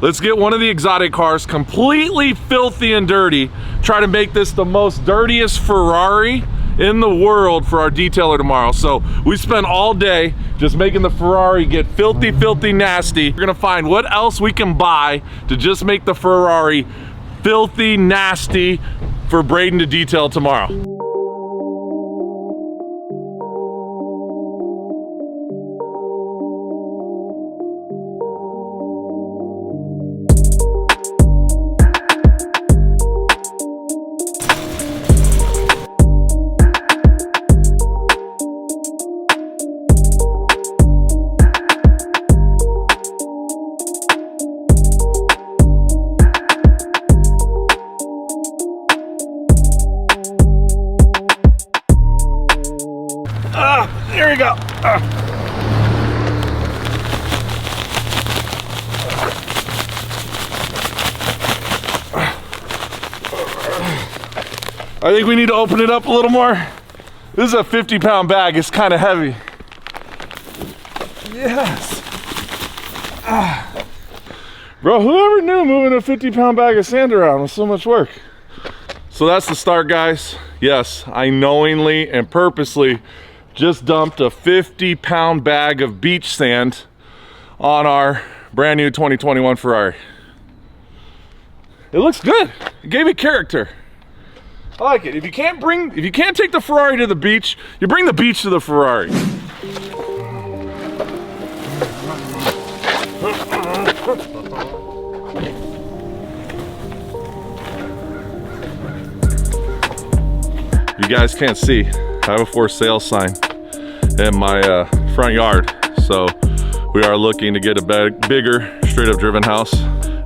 Let's get one of the exotic cars completely filthy and dirty. Try to make this the most dirtiest Ferrari in the world for our detailer tomorrow. So we spent all day just making the Ferrari get filthy, filthy nasty. We're gonna find what else we can buy to just make the Ferrari filthy nasty for Braden to detail tomorrow. Here we go. I think we need to open it up a little more. This is a 50-pound bag. It's kind of heavy. Yes. Bro, whoever knew moving a 50-pound bag of sand around was so much work? So that's the start, guys. Yes, I knowingly and purposely just dumped a 50-pound bag of beach sand on our brand new 2021 Ferrari. It looks good. It gave it character. I like it. If you can't take the Ferrari to the beach, you bring the beach to the Ferrari. You guys can't see, I have a for sale sign in my front yard. So we are looking to get a bigger straight up driven house.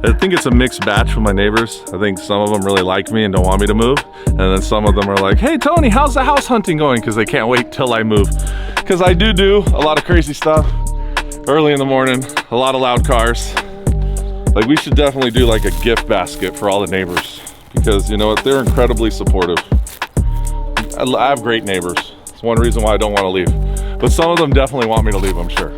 I think it's a mixed batch with my neighbors. I think some of them really like me and don't want me to move. And then some of them are like, hey Tony, how's the house hunting going? Because they can't wait till I move. Because I do a lot of crazy stuff early in the morning, a lot of loud cars. Like we should definitely do like a gift basket for all the neighbors. Because you know what, they're incredibly supportive. I have great neighbors. It's one reason why I don't want to leave. But some of them definitely want me to leave, I'm sure.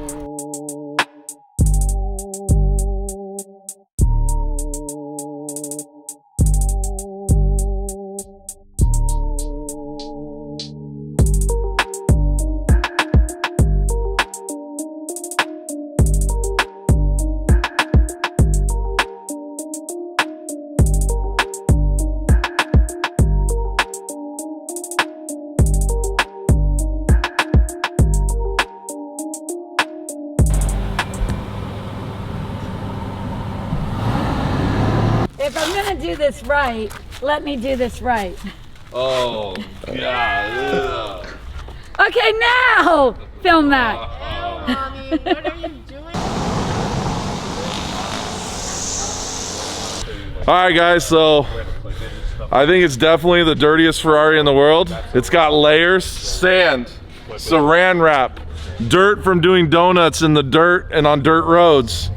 If I'm gonna do this right, let me do this right. Oh, yeah. Okay, now film that. Mommy, what are you doing? All right, guys, so I think it's definitely the dirtiest Ferrari in the world. It's got layers, sand, saran wrap, dirt from doing donuts in the dirt and on dirt roads,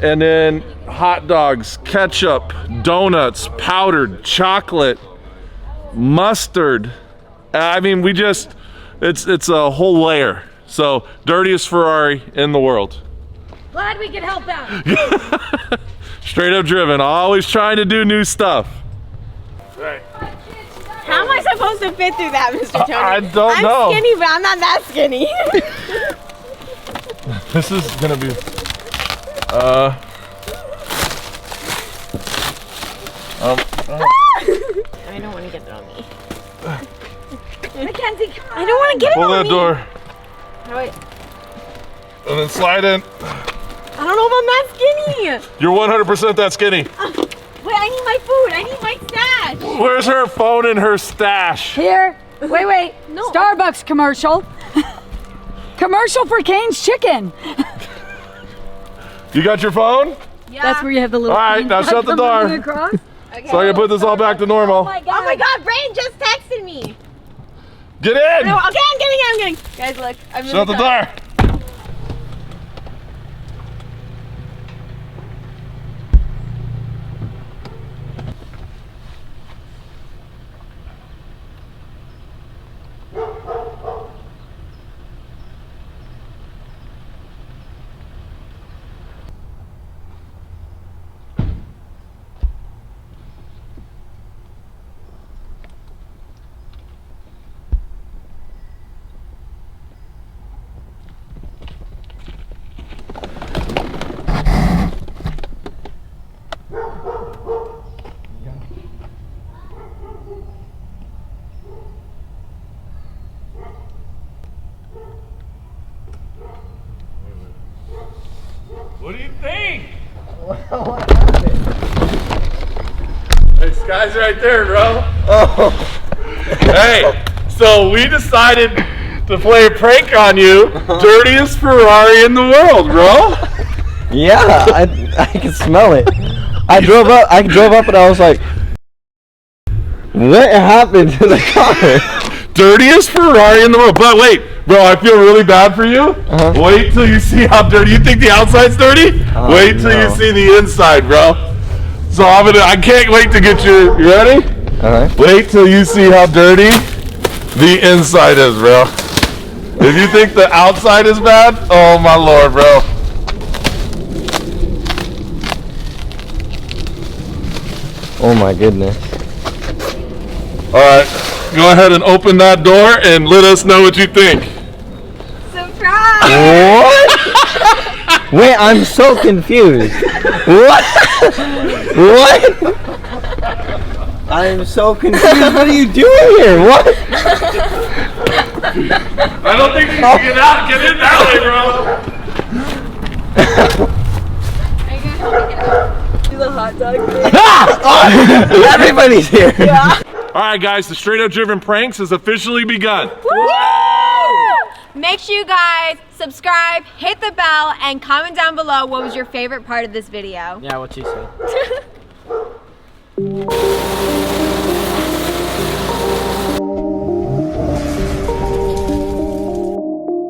and then hot dogs, ketchup, donuts, powdered chocolate, mustard. I mean, it's a whole layer. So dirtiest Ferrari in the world. Glad we could help out. Straight up driven, always trying to do new stuff. Right. How am I supposed to fit through that, Mr. Tony? I don't know. I'm skinny, but I'm not that skinny. This is gonna be, I don't want to get it on me. Mckenzie, come on. I don't want to get it pull on that me. door, How do I and then slide in. don't know if I'm that skinny. You're 100% that skinny. Wait, I need my food. I need my stash. Where's her phone and her stash? Here. Wait. No. Starbucks commercial. Commercial for Cane's Chicken. You got your phone? Yeah. That's where you have the little. All right, now shut the door. Across. Okay. So I can put this all back to normal. Oh my god. Oh my God, Brain just texted me. Get in! No, okay, I'm getting. Guys, look. I'm really Shut the sorry. door. Guy's right there, bro. Oh. Hey, so we decided to play a prank on you. Dirtiest Ferrari in the world, bro. Yeah, I can smell it. I drove up and I was like, what happened to the car? Dirtiest Ferrari in the world. But wait, bro, I feel really bad for you. Wait till you see how dirty. You think the outside's dirty? Wait till you see the inside, bro. So I can't wait to get you ready? Wait till you see how dirty the inside is, bro. If you think the outside is bad, oh my lord, bro. Oh my goodness. Alright, go ahead and open that door and let us know what you think. Surprise! What? Wait, I'm so confused. What? What? I'm so confused. What are you doing here? What? I don't think you can get out. Get in that way, bro. Are you gonna help me get out? Do the hot dog thing? Everybody's here. Yeah. Alright guys, the Straight Up Driven Pranks has officially begun. Woo! Make sure you guys subscribe, hit the bell, and comment down below what was your favorite part of this video. Yeah, what she said.